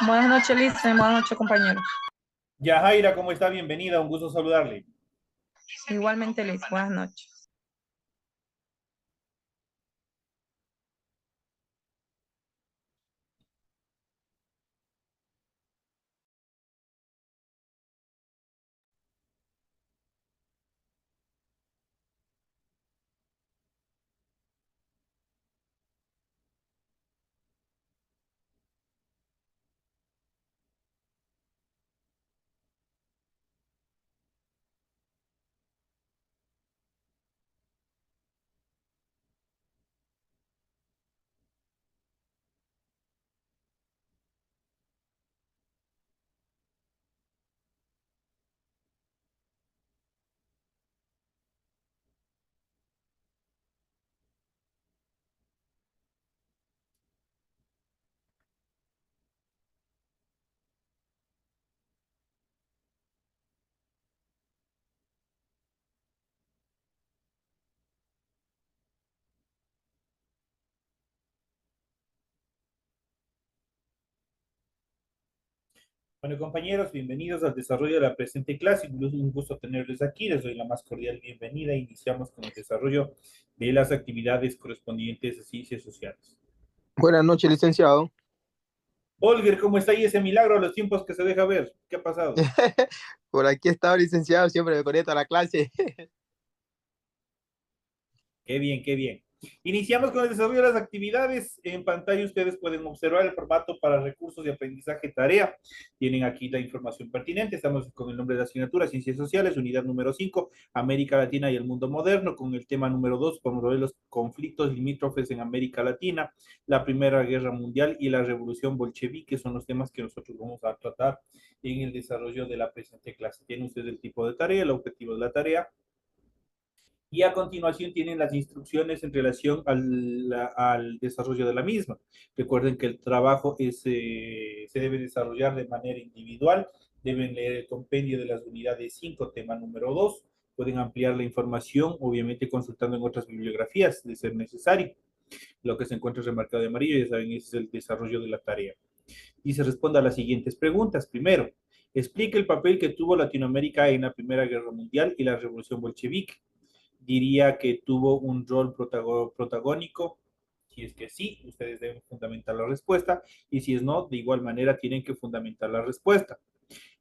Buenas noches, Lisa, y buenas noches, compañeros. Yajaira, ¿cómo está? Bienvenida, un gusto saludarle. Igualmente, Liz, buenas noches. Bueno, compañeros, bienvenidos al desarrollo de la presente clase. Un gusto tenerles aquí. Les doy la más cordial bienvenida. Iniciamos con el desarrollo de las actividades correspondientes a ciencias sociales. Buenas noches, licenciado. Olger, ¿cómo está ahí ese milagro a los tiempos que se deja ver? ¿Qué ha pasado? Por aquí estaba, licenciado, siempre me conecto a la clase. Qué bien, qué bien. Iniciamos con el desarrollo de las actividades. En pantalla ustedes pueden observar el formato para recursos de aprendizaje tarea. Tienen aquí la información pertinente. Estamos con el nombre de la asignatura, Ciencias Sociales, unidad número 5, América Latina y el Mundo Moderno, con el tema número 2, con los conflictos limítrofes en América Latina, la Primera Guerra Mundial y la Revolución Bolchevique, son los temas que nosotros vamos a tratar en el desarrollo de la presente clase. Tienen ustedes el tipo de tarea, el objetivo de la tarea, y a continuación tienen las instrucciones en relación al desarrollo de la misma. Recuerden que el trabajo se debe desarrollar de manera individual, deben leer el compendio de las unidades 5, tema número 2, pueden ampliar la información, obviamente consultando en otras bibliografías, de ser necesario. Lo que se encuentra remarcado de amarillo, ya saben, ese es el desarrollo de la tarea. Y se responde a las siguientes preguntas. Primero, explique el papel que tuvo Latinoamérica en la Primera Guerra Mundial y la Revolución Bolchevique. Diría que tuvo un rol protagónico. Si es que sí, ustedes deben fundamentar la respuesta, y si es no, de igual manera tienen que fundamentar la respuesta.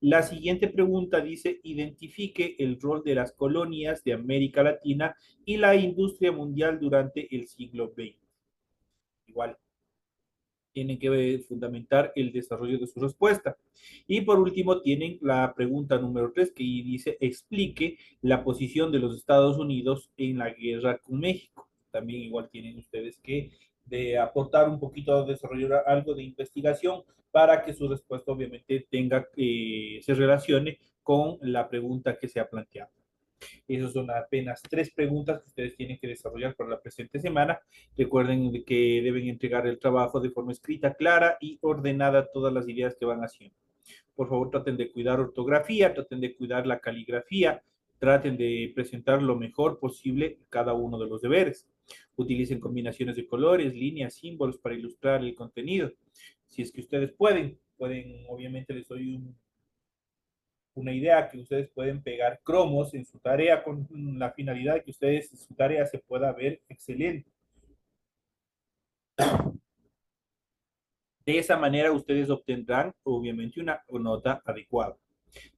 La siguiente pregunta dice, identifique el rol de las colonias de América Latina y la industria mundial durante el siglo XX. Igual, tienen que fundamentar el desarrollo de su respuesta. Y por último, tienen la pregunta número 3 que dice, explique la posición de los Estados Unidos en la guerra con México. También igual tienen ustedes que aportar un poquito, desarrollar algo de investigación para que su respuesta obviamente se relacione con la pregunta que se ha planteado. Esas son apenas 3 preguntas que ustedes tienen que desarrollar para la presente semana. Recuerden que deben entregar el trabajo de forma escrita, clara y ordenada todas las ideas que van haciendo. Por favor, traten de cuidar ortografía, traten de cuidar la caligrafía, traten de presentar lo mejor posible cada uno de los deberes. Utilicen combinaciones de colores, líneas, símbolos para ilustrar el contenido. Si es que ustedes pueden obviamente les doy una idea que ustedes pueden pegar cromos en su tarea con la finalidad de que ustedes su tarea se pueda ver excelente. De esa manera ustedes obtendrán obviamente una nota adecuada.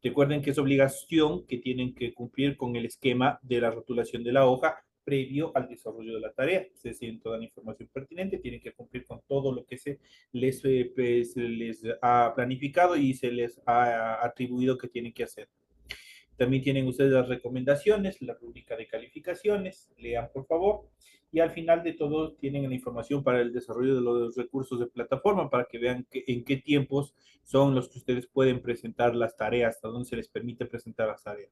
Recuerden que es obligación que tienen que cumplir con el esquema de la rotulación de la hoja previo al desarrollo de la tarea. Ustedes tienen toda la información pertinente, tienen que cumplir con todo lo que se les ha planificado y se les ha atribuido que tienen que hacer. También tienen ustedes las recomendaciones, la rúbrica de calificaciones, lean por favor. Y al final de todo tienen la información para el desarrollo de los recursos de plataforma para que vean en qué tiempos son los que ustedes pueden presentar las tareas, hasta dónde se les permite presentar las tareas.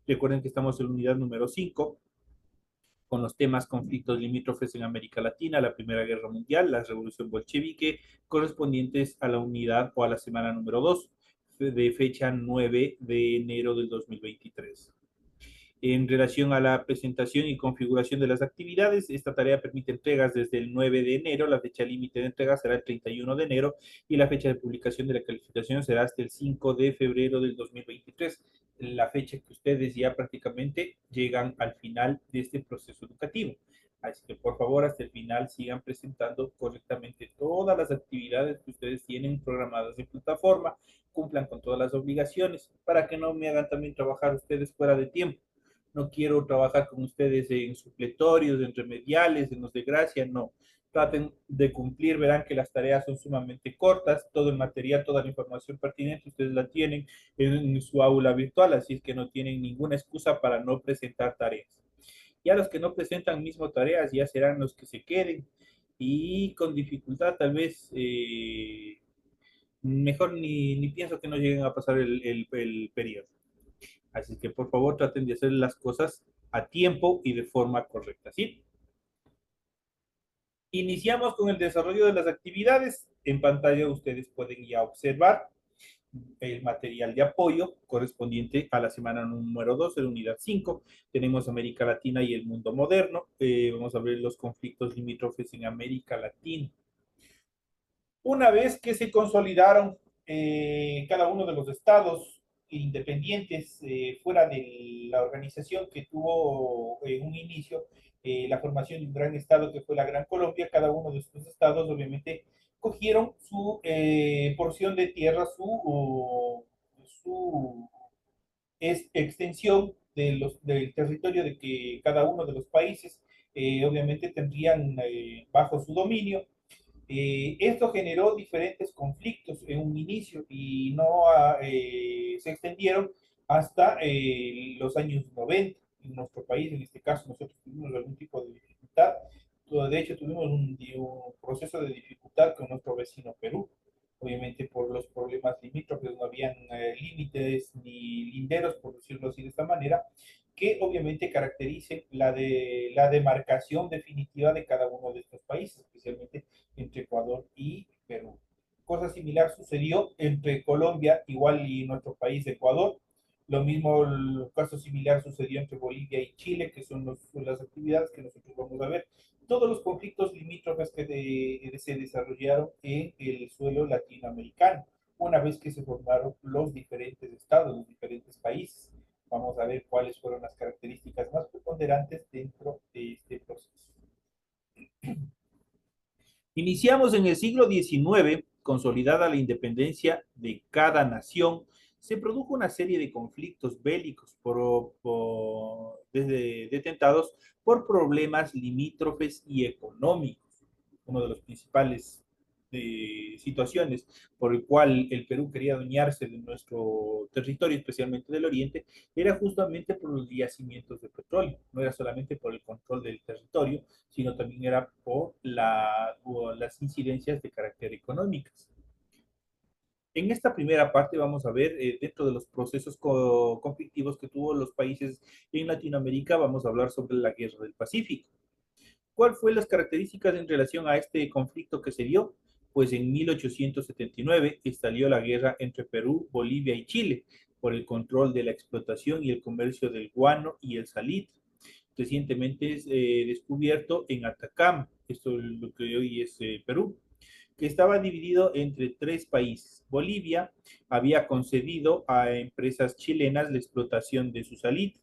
Recuerden que estamos en la unidad número 5 con los temas conflictos limítrofes en América Latina, la Primera Guerra Mundial, la Revolución Bolchevique, correspondientes a la unidad o a la semana número 2 de fecha 9 de enero del 2023. En relación a la presentación y configuración de las actividades, esta tarea permite entregas desde el 9 de enero, la fecha límite de entrega será el 31 de enero y la fecha de publicación de la calificación será hasta el 5 de febrero del 2023, la fecha que ustedes ya prácticamente llegan al final de este proceso educativo. Así que por favor hasta el final sigan presentando correctamente todas las actividades que ustedes tienen programadas en plataforma, cumplan con todas las obligaciones para que no me hagan también trabajar ustedes fuera de tiempo. No quiero trabajar con ustedes en supletorios, en remediales, en los de gracia, no. Traten de cumplir, verán que las tareas son sumamente cortas, todo el material, toda la información pertinente, ustedes la tienen en su aula virtual, así es que no tienen ninguna excusa para no presentar tareas. Ya los que no presentan mismo tareas ya serán los que se queden y con dificultad tal vez mejor ni pienso que no lleguen a pasar el periodo. Así que por favor traten de hacer las cosas a tiempo y de forma correcta, ¿sí? Iniciamos con el desarrollo de las actividades. En pantalla ustedes pueden ya observar el material de apoyo correspondiente a la semana número 2 de la unidad 5. Tenemos América Latina y el mundo moderno. Vamos a ver los conflictos limítrofes en América Latina. Una vez que se consolidaron cada uno de los estados independientes fuera de la organización que tuvo un inicio, la formación de un gran estado que fue la Gran Colombia, cada uno de estos estados obviamente cogieron su porción de tierra, su extensión del territorio de que cada uno de los países obviamente tendrían bajo su dominio. Esto generó diferentes conflictos en un inicio y no se extendieron hasta los años 90. En nuestro país, en este caso, nosotros tuvimos algún tipo de dificultad. De hecho, tuvimos un proceso de dificultad con nuestro vecino Perú. Obviamente por los problemas limítrofes, no habían límites ni linderos, por decirlo así de esta manera, que obviamente caractericen la demarcación definitiva de cada uno de estos países, especialmente entre Ecuador y Perú. Cosa similar sucedió entre Colombia, igual y nuestro país, Ecuador. Lo mismo, el caso similar sucedió entre Bolivia y Chile, que son las actividades que nosotros vamos a ver. Todos los conflictos limítrofes que se desarrollaron en el suelo latinoamericano, una vez que se formaron los diferentes estados, los diferentes países. Vamos a ver cuáles fueron las características más preponderantes dentro de este proceso. Iniciamos en el siglo XIX, consolidada la independencia de cada nación, se produjo una serie de conflictos bélicos detentados por problemas limítrofes y económicos. Uno de los principales situaciones por el cual el Perú quería adueñarse de nuestro territorio, especialmente del oriente, era justamente por los yacimientos de petróleo. No era solamente por el control del territorio, sino también era por las incidencias de carácter económicas. En esta primera parte vamos a ver, dentro de los procesos conflictivos que tuvo los países en Latinoamérica, vamos a hablar sobre la Guerra del Pacífico. ¿Cuál fue las características en relación a este conflicto que se dio? Pues en 1879 estalló la guerra entre Perú, Bolivia y Chile por el control de la explotación y el comercio del guano y el salitre. Recientemente es descubierto en Atacama, esto es lo que hoy es Perú, que estaba dividido entre tres países. Bolivia había concedido a empresas chilenas la explotación de su salitre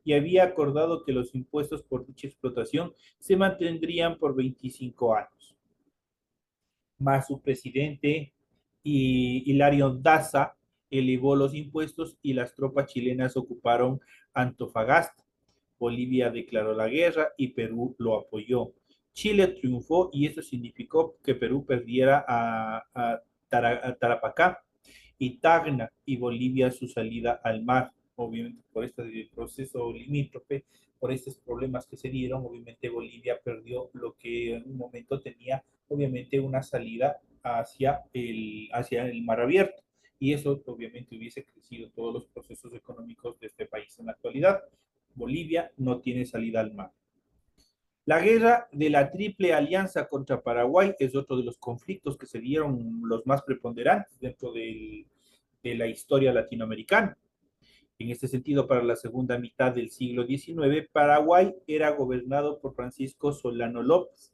y había acordado que los impuestos por dicha explotación se mantendrían por 25 años. Más su presidente Hilario Daza elevó los impuestos y las tropas chilenas ocuparon Antofagasta. Bolivia declaró la guerra y Perú lo apoyó. Chile triunfó y eso significó que Perú perdiera a Tarapacá y Tacna y Bolivia su salida al mar. Obviamente por este proceso limítrofe, por estos problemas que se dieron, obviamente Bolivia perdió lo que en un momento tenía, obviamente, una salida hacia el mar abierto. Y eso obviamente hubiese crecido todos los procesos económicos de este país en la actualidad. Bolivia no tiene salida al mar. La guerra de la Triple Alianza contra Paraguay es otro de los conflictos que se dieron los más preponderantes dentro de la historia latinoamericana. En este sentido, para la segunda mitad del siglo XIX, Paraguay era gobernado por Francisco Solano López.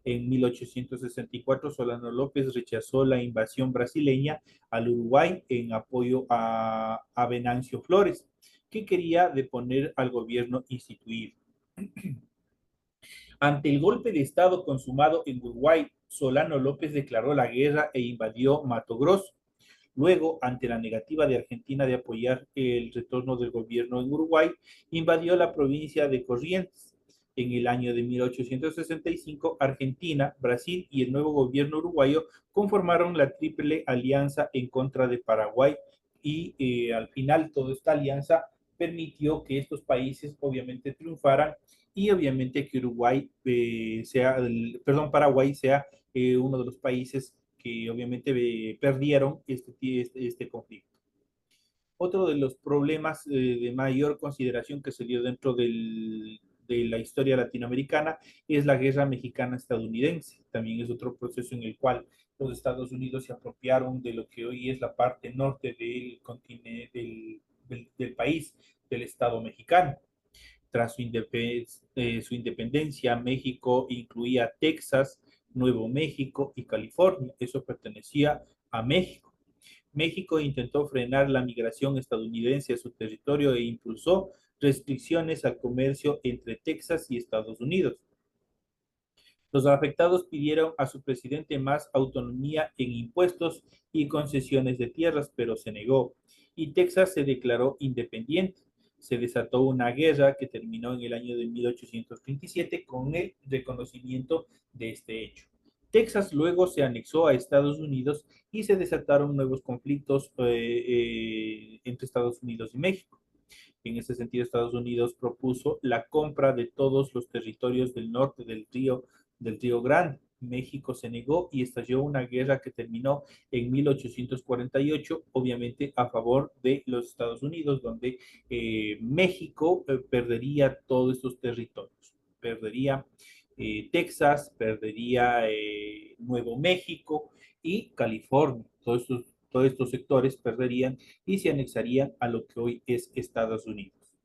En 1864, Solano López rechazó la invasión brasileña al Uruguay en apoyo a Venancio Flores, que quería deponer al gobierno instituido. Ante el golpe de Estado consumado en Uruguay, Solano López declaró la guerra e invadió Mato Grosso. Luego, ante la negativa de Argentina de apoyar el retorno del gobierno en Uruguay, invadió la provincia de Corrientes. En el año de 1865, Argentina, Brasil y el nuevo gobierno uruguayo conformaron la Triple Alianza en contra de Paraguay y al final toda esta alianza permitió que estos países obviamente triunfaran y obviamente que Paraguay sea uno de los países que obviamente perdieron este conflicto. Otro de los problemas de mayor consideración que se dio dentro de la historia latinoamericana es la guerra mexicana-estadounidense. También es otro proceso en el cual los Estados Unidos se apropiaron de lo que hoy es la parte norte del continente, del país, del Estado mexicano. Tras su independencia, México incluía Texas, Nuevo México y California. Eso pertenecía a México. México intentó frenar la migración estadounidense a su territorio e impulsó restricciones al comercio entre Texas y Estados Unidos. Los afectados pidieron a su presidente más autonomía en impuestos y concesiones de tierras, pero se negó, y Texas se declaró independiente. Se desató una guerra que terminó en el año de 1827 con el reconocimiento de este hecho. Texas luego se anexó a Estados Unidos y se desataron nuevos conflictos entre Estados Unidos y México. En ese sentido, Estados Unidos propuso la compra de todos los territorios del norte del Río Grande. México se negó y estalló una guerra que terminó en 1848, obviamente a favor de los Estados Unidos, donde México perdería todos estos territorios. Perdería Texas, perdería Nuevo México y California. Todos estos sectores perderían y se anexarían a lo que hoy es Estados Unidos.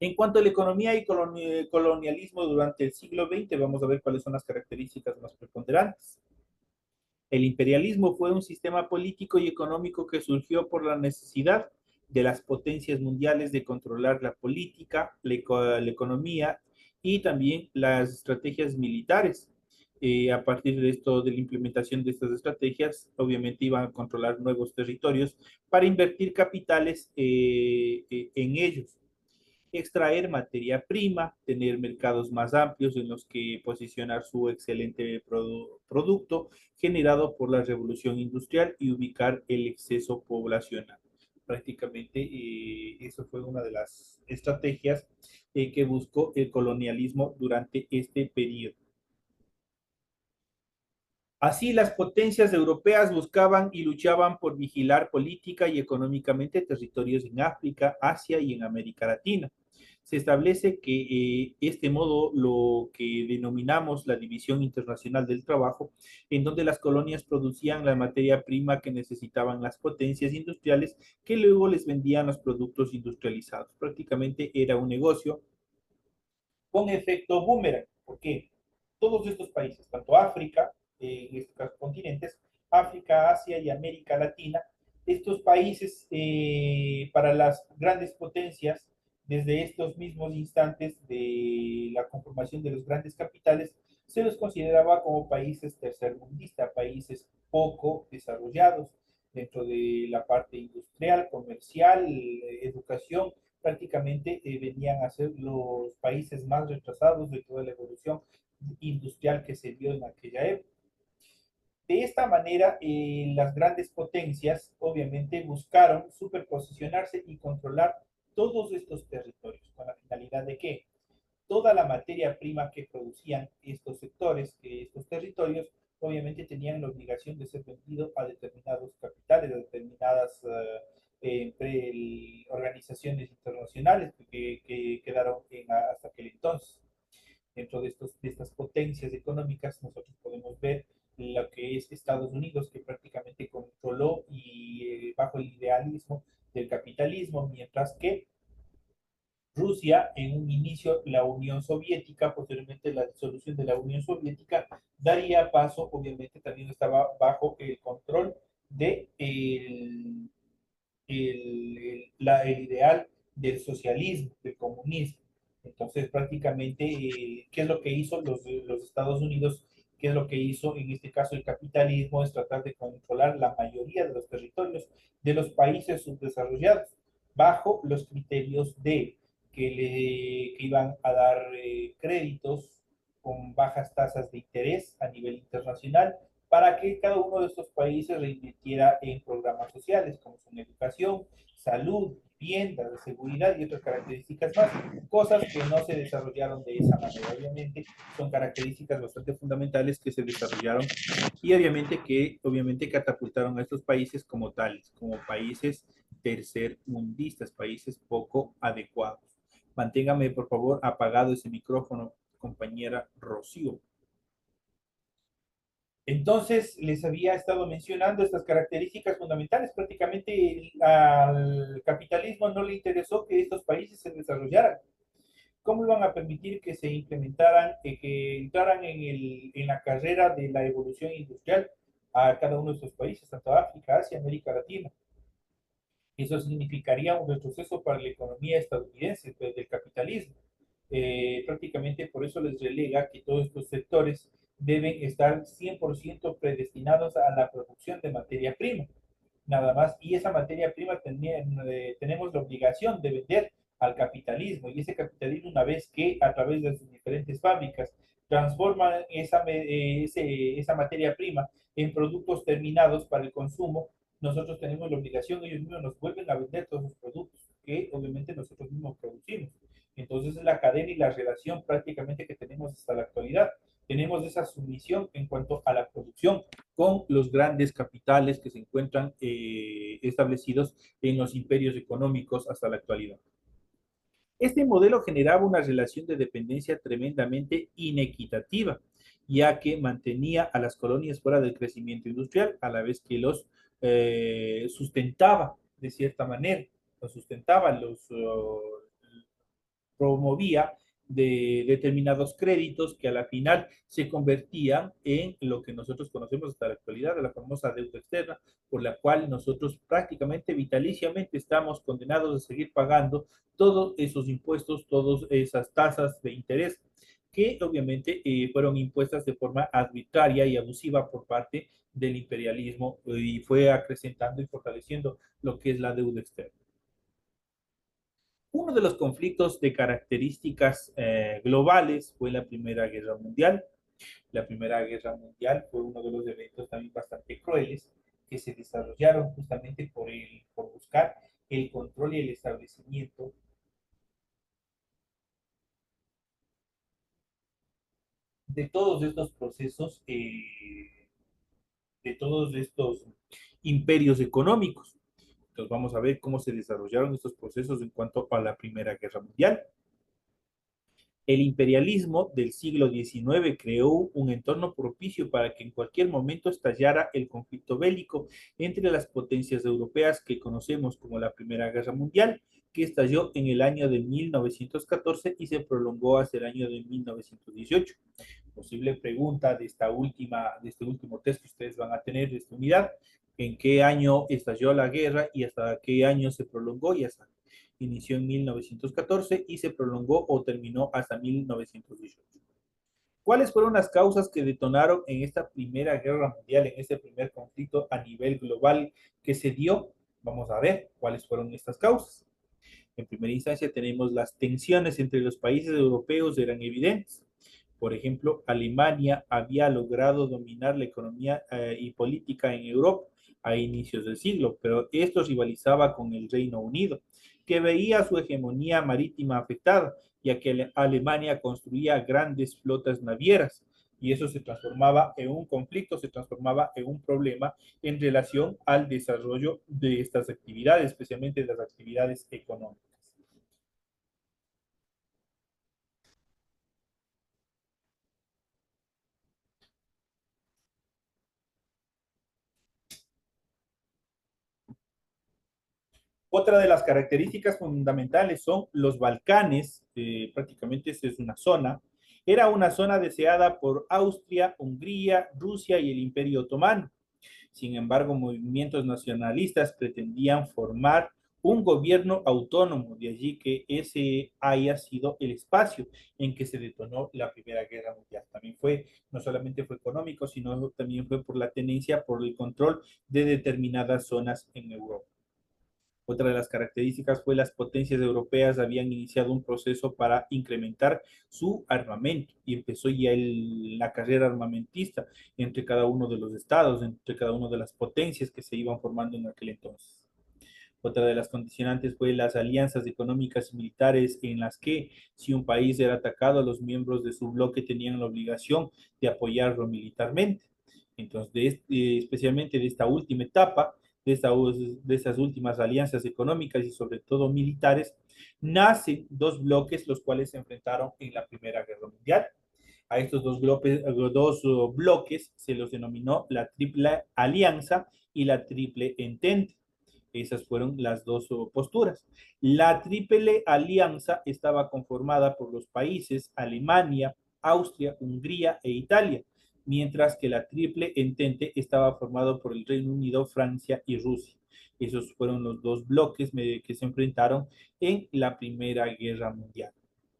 En cuanto a la economía y colonialismo durante el siglo XX, vamos a ver cuáles son las características más preponderantes. El imperialismo fue un sistema político y económico que surgió por la necesidad de las potencias mundiales de controlar la política, la economía y también las estrategias militares. A partir de esto, de la implementación de estas estrategias, obviamente iban a controlar nuevos territorios para invertir capitales en ellos, extraer materia prima, tener mercados más amplios en los que posicionar su excelente producto generado por la revolución industrial y ubicar el exceso poblacional. Prácticamente eso fue una de las estrategias que buscó el colonialismo durante este periodo. Así, las potencias europeas buscaban y luchaban por vigilar política y económicamente territorios en África, Asia y en América Latina. Se establece que este modo, lo que denominamos la división internacional del trabajo, en donde las colonias producían la materia prima que necesitaban las potencias industriales, que luego les vendían los productos industrializados. Prácticamente era un negocio con efecto boomerang. ¿Por qué? Todos estos países, tanto África, en estos casos continentes, África, Asia y América Latina, estos países para las grandes potencias, desde estos mismos instantes de la conformación de los grandes capitales, se los consideraba como países tercermundistas, países poco desarrollados dentro de la parte industrial, comercial, educación, prácticamente venían a ser los países más retrasados de toda la evolución industrial que se dio en aquella época. De esta manera, las grandes potencias obviamente buscaron superposicionarse y controlar todos estos territorios, con la finalidad de que toda la materia prima que producían estos sectores, estos territorios, obviamente tenían la obligación de ser vendido a determinados capitales, a determinadas organizaciones internacionales que quedaron hasta aquel entonces. Dentro de estas potencias económicas, nosotros podemos ver lo que es Estados Unidos, que prácticamente controló y bajo el idealismo del capitalismo, mientras que Rusia, en un inicio, la Unión Soviética, posteriormente la disolución de la Unión Soviética, daría paso, obviamente también estaba bajo el control de el ideal del socialismo, del comunismo. Entonces, prácticamente, ¿qué es lo que hizo los Estados Unidos? ¿Qué es lo que hizo en este caso el capitalismo? Es tratar de controlar la mayoría de los territorios de los países subdesarrollados bajo los criterios de que iban a dar créditos con bajas tasas de interés a nivel internacional para que cada uno de estos países reinvirtiera en programas sociales como son educación, salud, vivienda, seguridad y otras características más, cosas que no se desarrollaron de esa manera. Obviamente son características bastante fundamentales que se desarrollaron y obviamente catapultaron a estos países como tales, como países tercermundistas, países poco adecuados. Manténgame, por favor, apagado ese micrófono, compañera Rocío. Entonces, les había estado mencionando estas características fundamentales. Prácticamente al capitalismo no le interesó que estos países se desarrollaran. ¿Cómo iban a permitir que se implementaran, que entraran en la carrera de la evolución industrial a cada uno de estos países, tanto África, Asia, América Latina? Eso significaría un retroceso para la economía estadounidense, pues, del capitalismo. Prácticamente por eso les relega que todos estos sectores deben estar 100% predestinados a la producción de materia prima, nada más. Y esa materia prima tenemos la obligación de vender al capitalismo. Y ese capitalismo, una vez que a través de sus diferentes fábricas transforman esa materia prima en productos terminados para el consumo, nosotros tenemos la obligación, ellos mismos nos vuelven a vender todos los productos que obviamente nosotros mismos producimos. Entonces es la cadena y la relación prácticamente que tenemos hasta la actualidad. Tenemos esa sumisión en cuanto a la producción con los grandes capitales que se encuentran establecidos en los imperios económicos hasta la actualidad. Este modelo generaba una relación de dependencia tremendamente inequitativa, ya que mantenía a las colonias fuera del crecimiento industrial, a la vez que los sustentaba de cierta manera, los sustentaba, los promovía de determinados créditos que a la final se convertían en lo que nosotros conocemos hasta la actualidad, de la famosa deuda externa, por la cual nosotros prácticamente vitaliciamente estamos condenados a seguir pagando todos esos impuestos, todas esas tasas de interés que obviamente fueron impuestas de forma arbitraria y abusiva por parte del imperialismo y fue acrecentando y fortaleciendo lo que es la deuda externa. Uno de los conflictos de características globales fue la Primera Guerra Mundial. La Primera Guerra Mundial fue uno de los eventos también bastante crueles que se desarrollaron justamente por buscar el control y el establecimiento de todos estos procesos, de todos estos imperios económicos. Entonces vamos a ver cómo se desarrollaron estos procesos en cuanto a la Primera Guerra Mundial. El imperialismo del siglo XIX creó un entorno propicio para que en cualquier momento estallara el conflicto bélico entre las potencias europeas que conocemos como la Primera Guerra Mundial, que estalló en el año de 1914 y se prolongó hasta el año de 1918. Posible pregunta de este último test que ustedes van a tener de esta unidad: ¿en qué año estalló la guerra y hasta qué año se prolongó? Y hasta inició en 1914 y se prolongó o terminó hasta 1918. ¿Cuáles fueron las causas que detonaron en esta Primera Guerra Mundial, en este primer conflicto a nivel global que se dio? Vamos a ver cuáles fueron estas causas. En primera instancia tenemos las tensiones entre los países europeos eran evidentes. Por ejemplo, Alemania había logrado dominar la economía y política en Europa a inicios del siglo, pero esto rivalizaba con el Reino Unido, que veía su hegemonía marítima afectada, ya que Alemania construía grandes flotas navieras y eso se transformaba en un conflicto, se transformaba en un problema en relación al desarrollo de estas actividades, especialmente de las actividades económicas. Otra de las características fundamentales son los Balcanes, prácticamente esa es una zona. Era una zona deseada por Austria, Hungría, Rusia y el Imperio Otomano. Sin embargo, movimientos nacionalistas pretendían formar un gobierno autónomo, de allí que ese haya sido el espacio en que se detonó la Primera Guerra Mundial. También fue, no solamente fue económico, sino también fue por la tenencia, por el control de determinadas zonas en Europa. Otra de las características fue las potencias europeas habían iniciado un proceso para incrementar su armamento y empezó ya la carrera armamentista entre cada uno de los estados, entre cada una de las potencias que se iban formando en aquel entonces. Otra de las condicionantes fue las alianzas económicas y militares en las que si un país era atacado, los miembros de su bloque tenían la obligación de apoyarlo militarmente. Entonces, especialmente de esta última etapa, de estas últimas alianzas económicas y sobre todo militares, nacen dos bloques los cuales se enfrentaron en la Primera Guerra Mundial. A estos bloques se los denominó la Triple Alianza y la Triple Entente. Esas fueron las dos posturas. La Triple Alianza estaba conformada por los países Alemania, Austria, Hungría e Italia, mientras que la Triple Entente estaba formado por el Reino Unido, Francia y Rusia. Esos fueron los dos bloques que se enfrentaron en la Primera Guerra Mundial.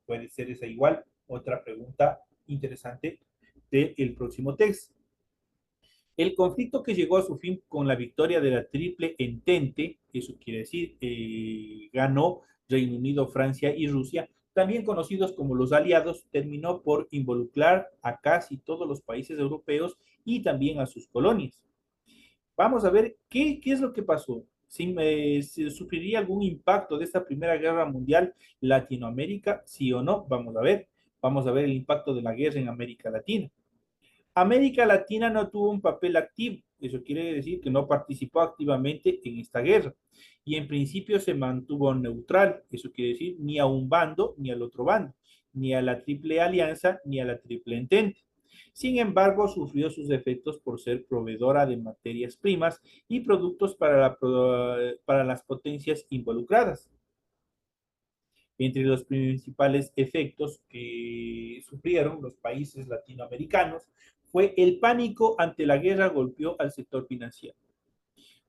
Puede ser esa igual otra pregunta interesante del próximo texto. El conflicto que llegó a su fin con la victoria de la Triple Entente, eso quiere decir, ganó Reino Unido, Francia y Rusia, también conocidos como los aliados, terminó por involucrar a casi todos los países europeos y también a sus colonias. Vamos a ver qué es lo que pasó. Si sufriría algún impacto de esta Primera Guerra Mundial Latinoamérica, sí o no, vamos a ver. Vamos a ver el impacto de la guerra en América Latina. América Latina no tuvo un papel activo, eso quiere decir que no participó activamente en esta guerra y en principio se mantuvo neutral, eso quiere decir ni a un bando ni al otro bando, ni a la Triple Alianza ni a la Triple Entente. Sin embargo, sufrió sus efectos por ser proveedora de materias primas y productos para las potencias involucradas. Entre los principales efectos que sufrieron los países latinoamericanos fue el pánico ante la guerra golpeó al sector financiero.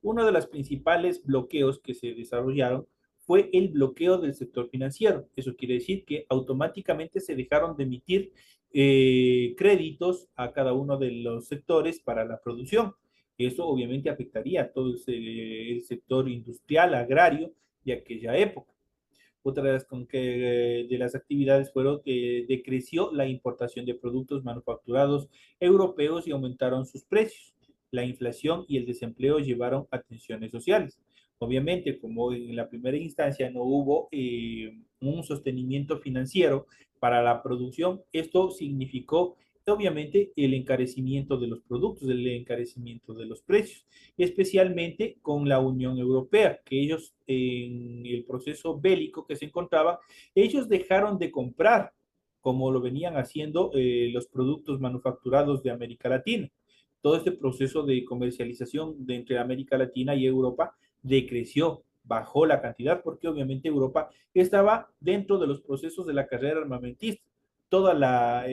Uno de los principales bloqueos que se desarrollaron fue el bloqueo del sector financiero. Eso quiere decir que automáticamente se dejaron de emitir créditos a cada uno de los sectores para la producción. Eso obviamente afectaría a todo el sector industrial, agrario de aquella época. Otra de las actividades fueron que decreció la importación de productos manufacturados europeos y aumentaron sus precios. La inflación y el desempleo llevaron a tensiones sociales. Obviamente, como en la primera instancia no hubo un sostenimiento financiero para la producción, esto significó obviamente el encarecimiento de los productos, el encarecimiento de los precios, especialmente con la Unión Europea, que ellos en el proceso bélico que se encontraban, ellos dejaron de comprar como lo venían haciendo los productos manufacturados de América Latina. Todo este proceso de comercialización de entre América Latina y Europa decreció, bajó la cantidad, porque obviamente Europa estaba dentro de los procesos de la carrera armamentista. Toda la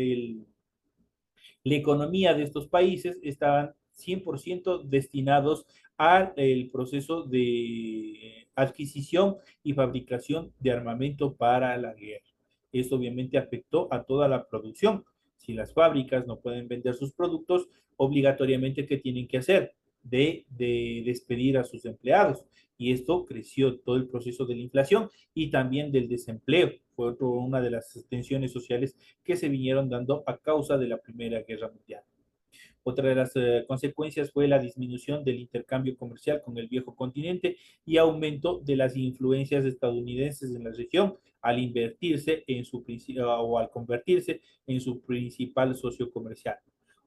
economía de estos países estaban 100% destinados al proceso de adquisición y fabricación de armamento para la guerra. Esto obviamente afectó a toda la producción. Si las fábricas no pueden vender sus productos, obligatoriamente, ¿qué tienen que hacer? De despedir a sus empleados. Y esto creció todo el proceso de la inflación y también del desempleo. Fue una de las tensiones sociales que se vinieron dando a causa de la Primera Guerra Mundial. Otra de las consecuencias fue la disminución del intercambio comercial con el viejo continente y aumento de las influencias estadounidenses en la región al invertirse en su o al convertirse en su principal socio comercial.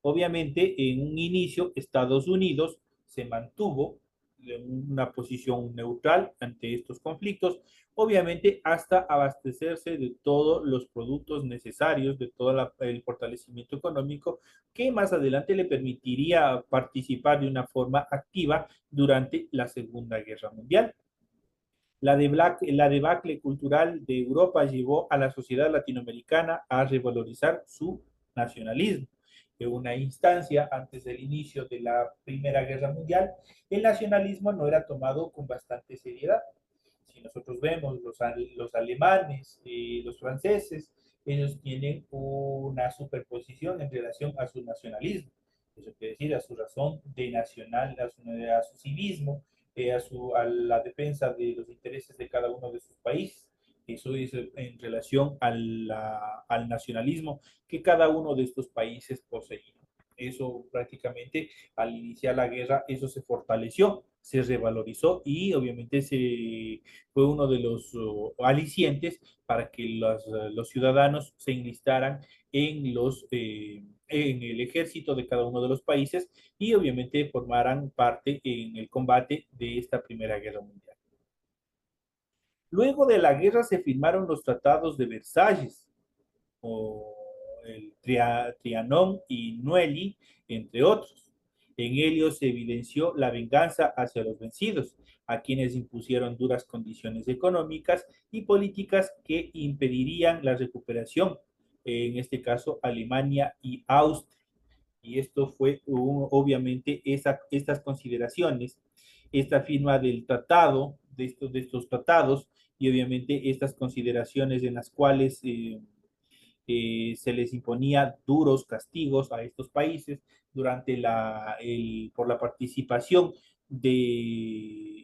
Obviamente, en un inicio, Estados Unidos se mantuvo en una posición neutral ante estos conflictos, obviamente hasta abastecerse de todos los productos necesarios, de todo el fortalecimiento económico que más adelante le permitiría participar de una forma activa durante la Segunda Guerra Mundial. La debacle cultural de Europa llevó a la sociedad latinoamericana a revalorizar su nacionalismo. En una instancia antes del inicio de la Primera Guerra Mundial, el nacionalismo no era tomado con bastante seriedad. Si nosotros vemos los alemanes y los franceses, ellos tienen una superposición en relación a su nacionalismo. Eso quiere decir a su razón de nacional, a su civismo, a la defensa de los intereses de cada uno de sus países. Eso es en relación al nacionalismo que cada uno de estos países poseía. Eso prácticamente al iniciar la guerra, eso se fortaleció, se revalorizó y obviamente fue uno de los alicientes para que los ciudadanos se enlistaran en el ejército de cada uno de los países y obviamente formaran parte en el combate de esta Primera Guerra Mundial. Luego de la guerra se firmaron los tratados de Versalles, o el Trianon y Neuilly, entre otros. En ellos se evidenció la venganza hacia los vencidos, a quienes impusieron duras condiciones económicas y políticas que impedirían la recuperación, en este caso Alemania y Austria. Y esto fue obviamente estas consideraciones, esta firma del tratado, de estos tratados, y obviamente estas consideraciones en las cuales se les imponía duros castigos a estos países por la participación en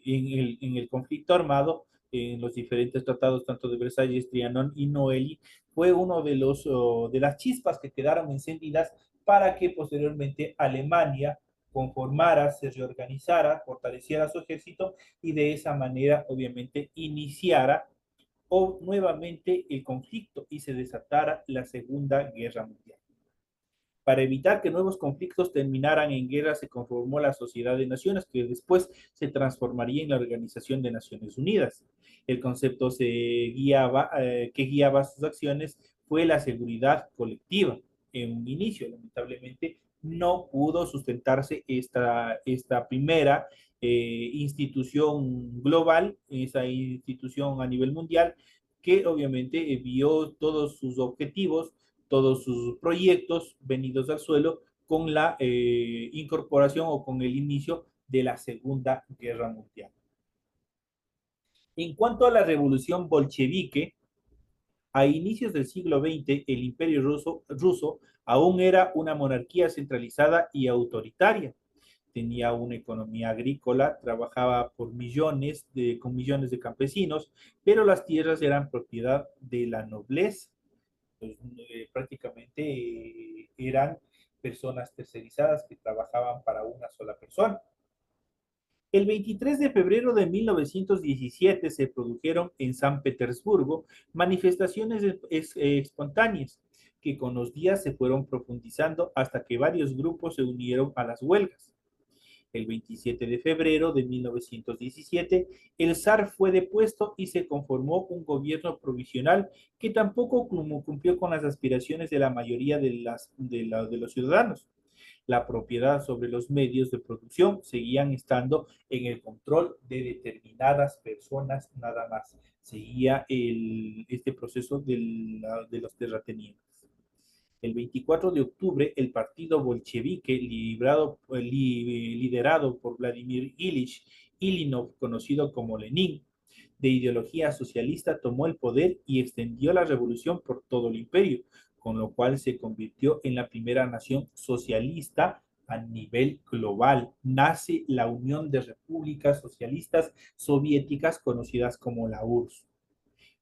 el conflicto armado en los diferentes tratados, tanto de Versalles, Trianon y Neuilly, fue uno de las chispas que quedaron encendidas para que posteriormente Alemania conformara, se reorganizara, fortaleciera su ejército y de esa manera obviamente iniciara o nuevamente el conflicto y se desatara la Segunda Guerra Mundial. Para evitar que nuevos conflictos terminaran en guerra, se conformó la Sociedad de Naciones, que después se transformaría en la Organización de Naciones Unidas. El concepto que guiaba sus acciones fue la seguridad colectiva. En un inicio, lamentablemente, no pudo sustentarse esta primera institución global, esa institución a nivel mundial, que obviamente vio todos sus objetivos, todos sus proyectos venidos al suelo con la incorporación o con el inicio de la Segunda Guerra Mundial. En cuanto a la revolución bolchevique, a inicios del siglo XX, el Imperio ruso aún era una monarquía centralizada y autoritaria. Tenía una economía agrícola, trabajaba con millones de campesinos, pero las tierras eran propiedad de la nobleza. Pues, prácticamente eran personas tercerizadas que trabajaban para una sola persona. El 23 de febrero de 1917 se produjeron en San Petersburgo manifestaciones espontáneas que con los días se fueron profundizando hasta que varios grupos se unieron a las huelgas. El 27 de febrero de 1917, el zar fue depuesto y se conformó un gobierno provisional que tampoco cumplió con las aspiraciones de la mayoría de los ciudadanos. La propiedad sobre los medios de producción seguían estando en el control de determinadas personas nada más. Seguía este proceso de los terratenientes. El 24 de octubre, el partido bolchevique, liderado por Vladimir Ilich Ilinov, conocido como Lenin, de ideología socialista, tomó el poder y extendió la revolución por todo el imperio, con lo cual se convirtió en la primera nación socialista a nivel global. Nace la Unión de Repúblicas Socialistas Soviéticas, conocidas como la URSS.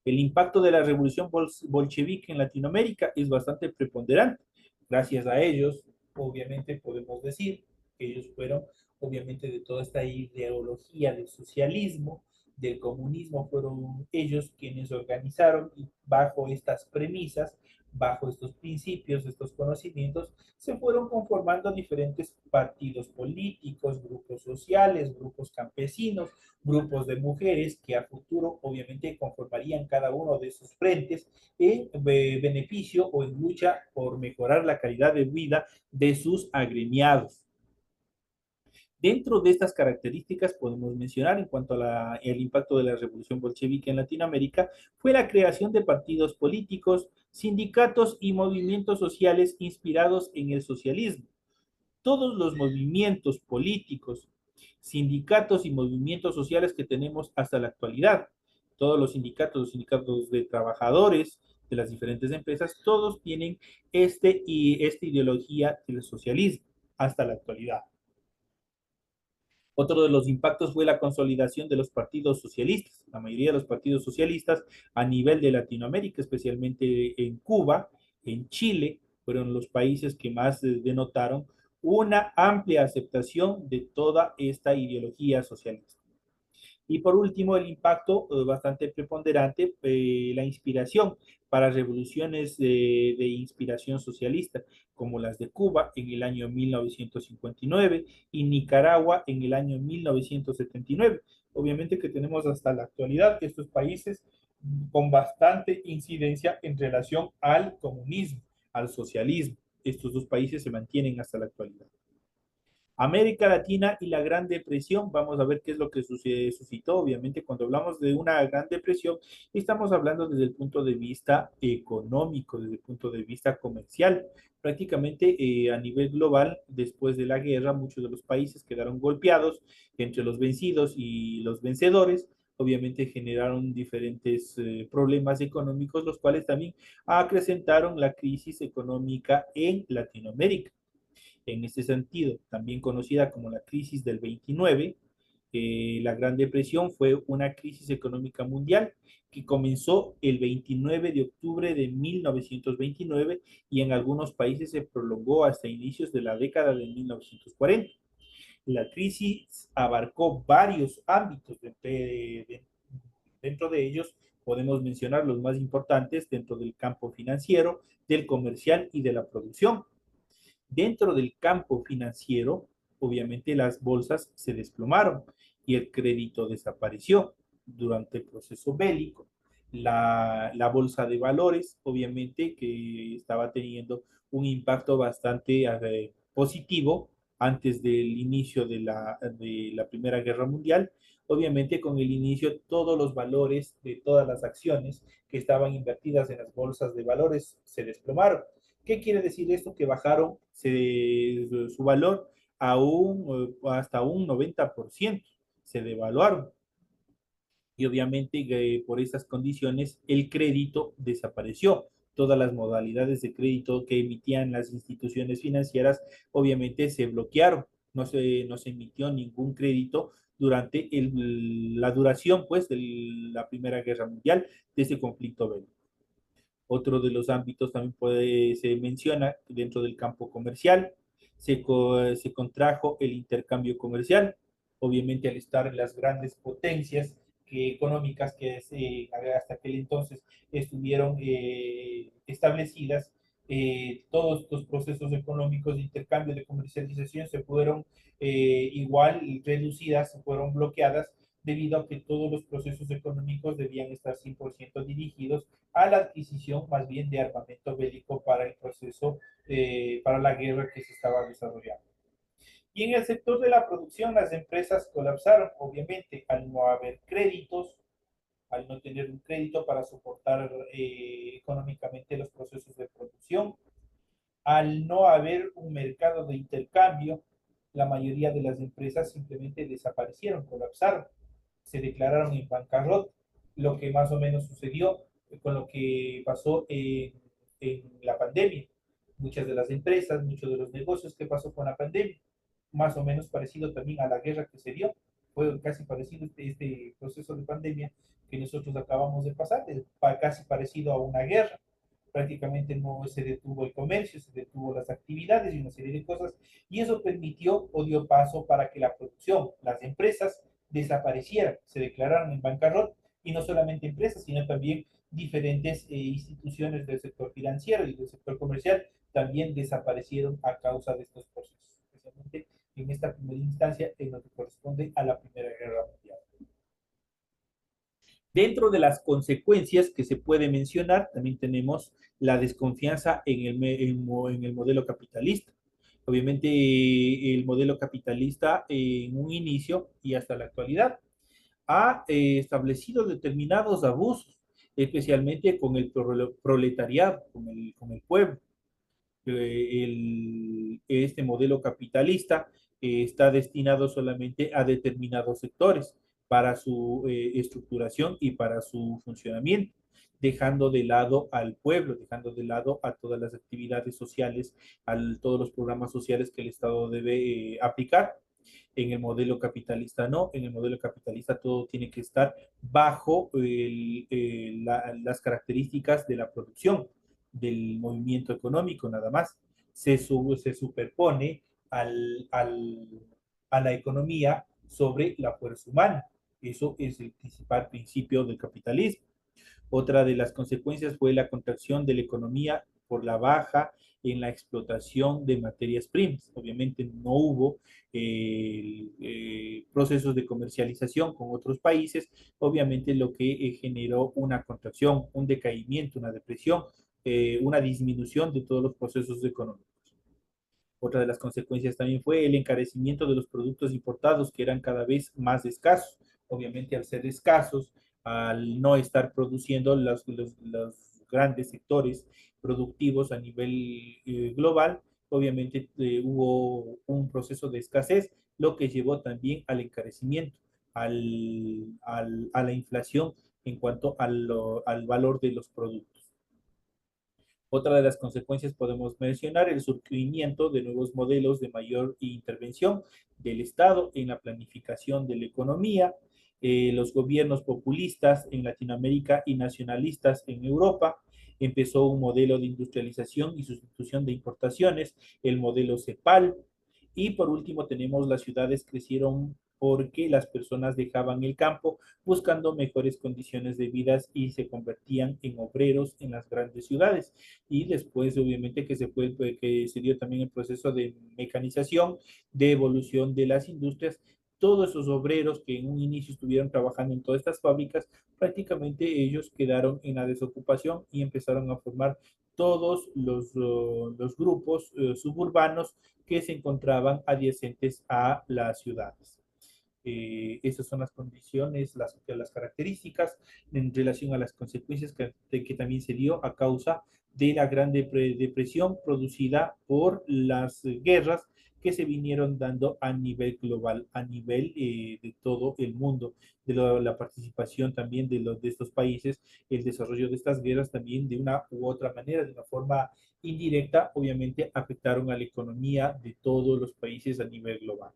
El impacto de la revolución bolchevique en Latinoamérica es bastante preponderante. Gracias a ellos, obviamente podemos decir que ellos fueron, obviamente, de toda esta ideología del socialismo, del comunismo, fueron ellos quienes organizaron y bajo estas premisas, bajo estos principios, estos conocimientos, se fueron conformando diferentes partidos políticos, grupos sociales, grupos campesinos, grupos de mujeres que a futuro obviamente conformarían cada uno de esos frentes en beneficio o en lucha por mejorar la calidad de vida de sus agremiados. Dentro de estas características podemos mencionar en cuanto a el impacto de la revolución bolchevique en Latinoamérica fue la creación de partidos políticos, sindicatos y movimientos sociales inspirados en el socialismo. Todos los movimientos políticos, sindicatos y movimientos sociales que tenemos hasta la actualidad, todos los sindicatos de trabajadores de las diferentes empresas, todos tienen esta ideología del socialismo hasta la actualidad. Otro de los impactos fue la consolidación de los partidos socialistas. La mayoría de los partidos socialistas a nivel de Latinoamérica, especialmente en Cuba, en Chile, fueron los países que más denotaron una amplia aceptación de toda esta ideología socialista. Y por último, el impacto bastante preponderante, la inspiración para revoluciones de inspiración socialista, como las de Cuba en el año 1959 y Nicaragua en el año 1979. Obviamente que tenemos hasta la actualidad estos países con bastante incidencia en relación al comunismo, al socialismo. Estos dos países se mantienen hasta la actualidad. América Latina y la Gran Depresión, vamos a ver qué es lo que suscitó. Obviamente, cuando hablamos de una Gran Depresión, estamos hablando desde el punto de vista económico, desde el punto de vista comercial. Prácticamente a nivel global, después de la guerra, muchos de los países quedaron golpeados entre los vencidos y los vencedores. Obviamente generaron diferentes problemas económicos, los cuales también acrecentaron la crisis económica en Latinoamérica. En este sentido, también conocida como la crisis del 29, la Gran Depresión fue una crisis económica mundial que comenzó el 29 de octubre de 1929 y en algunos países se prolongó hasta inicios de la década de 1940. La crisis abarcó varios ámbitos. Dentro de ellos podemos mencionar los más importantes dentro del campo financiero, del comercial y de la producción. Dentro del campo financiero, obviamente las bolsas se desplomaron y el crédito desapareció durante el proceso bélico. La bolsa de valores, obviamente, que estaba teniendo un impacto bastante positivo antes del inicio de la Primera Guerra Mundial. Obviamente, con el inicio, todos los valores de todas las acciones que estaban invertidas en las bolsas de valores se desplomaron. ¿Qué quiere decir esto? Que bajaron su valor hasta un 90%, se devaluaron. Y obviamente por esas condiciones el crédito desapareció. Todas las modalidades de crédito que emitían las instituciones financieras obviamente se bloquearon. No se emitió ningún crédito durante la duración pues, de la Primera Guerra Mundial, de ese conflicto bélico. Otro de los ámbitos también se menciona dentro del campo comercial, se contrajo el intercambio comercial, obviamente al estar las grandes potencias económicas que hasta aquel entonces estuvieron establecidas, todos estos procesos económicos de intercambio, de comercialización se fueron igual reducidas, se fueron bloqueadas debido a que todos los procesos económicos debían estar 100% dirigidos a la adquisición más bien de armamento bélico para el proceso, para la guerra que se estaba desarrollando. Y en el sector de la producción, las empresas colapsaron, obviamente, al no haber créditos, al no tener un crédito para soportar económicamente los procesos de producción, al no haber un mercado de intercambio, la mayoría de las empresas simplemente desaparecieron, colapsaron, se declararon en bancarrota, lo que más o menos sucedió con lo que pasó en la pandemia. Muchas de las empresas, muchos de los negocios que pasó con la pandemia, más o menos parecido también a la guerra que se dio, fue casi parecido este proceso de pandemia que nosotros acabamos de pasar, casi parecido a una guerra. Prácticamente no se detuvo el comercio, se detuvo las actividades y una serie de cosas, y eso permitió o dio paso para que la producción, las empresas desaparecieran, se declararon en bancarrota, y no solamente empresas, sino también diferentes instituciones del sector financiero y del sector comercial también desaparecieron a causa de estos procesos, especialmente en esta primera instancia en lo que corresponde a la Primera Guerra Mundial. Dentro de las consecuencias que se puede mencionar, también tenemos la desconfianza en el modelo capitalista. Obviamente, el modelo capitalista en un inicio y hasta la actualidad ha establecido determinados abusos, especialmente con el proletariado, con el pueblo. Este modelo capitalista está destinado solamente a determinados sectores para su estructuración y para su funcionamiento, dejando de lado al pueblo, dejando de lado a todas las actividades sociales, a todos los programas sociales que el Estado debe aplicar. En el modelo capitalista no, en el modelo capitalista todo tiene que estar bajo las características de la producción, del movimiento económico nada más. Se superpone a la economía sobre la fuerza humana. Eso es el principal principio del capitalismo. Otra de las consecuencias fue la contracción de la economía por la baja en la explotación de materias primas. Obviamente no hubo procesos de comercialización con otros países, obviamente lo que generó una contracción, un decaimiento, una depresión, una disminución de todos los procesos económicos. Otra de las consecuencias también fue el encarecimiento de los productos importados, que eran cada vez más escasos. Obviamente, al ser escasos, al no estar produciendo los grandes sectores productivos a nivel global, obviamente hubo un proceso de escasez, lo que llevó también al encarecimiento, a la inflación en cuanto al valor de los productos. Otra de las consecuencias podemos mencionar el surgimiento de nuevos modelos de mayor intervención del Estado en la planificación de la economía, los gobiernos populistas en Latinoamérica y nacionalistas en Europa. Empezó un modelo de industrialización y sustitución de importaciones, el modelo CEPAL. Y por último tenemos las ciudades crecieron porque las personas dejaban el campo buscando mejores condiciones de vida y se convertían en obreros en las grandes ciudades. Y después, obviamente, que se dio también el proceso de mecanización, de evolución de las industrias. Todos esos obreros que en un inicio estuvieron trabajando en todas estas fábricas, prácticamente ellos quedaron en la desocupación y empezaron a formar todos los grupos suburbanos que se encontraban adyacentes a las ciudades. Esas son las condiciones, las características en relación a las consecuencias que también se dio a causa de la Gran Depresión producida por las guerras que se vinieron dando a nivel global, a nivel de todo el mundo, de la participación también de estos países, el desarrollo de estas guerras también de una u otra manera, de una forma indirecta, obviamente afectaron a la economía de todos los países a nivel global.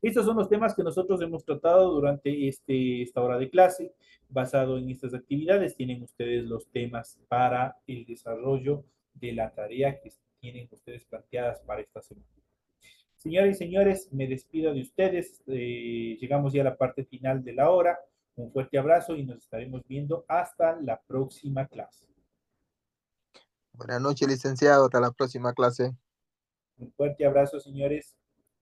Estos son los temas que nosotros hemos tratado durante esta hora de clase. Basado en estas actividades, tienen ustedes los temas para el desarrollo de la tarea que tienen ustedes planteadas para esta semana. Señoras y señores, me despido de ustedes. Llegamos ya a la parte final de la hora. Un fuerte abrazo y nos estaremos viendo hasta la próxima clase. Buenas noches, licenciado. Hasta la próxima clase. Un fuerte abrazo, señores.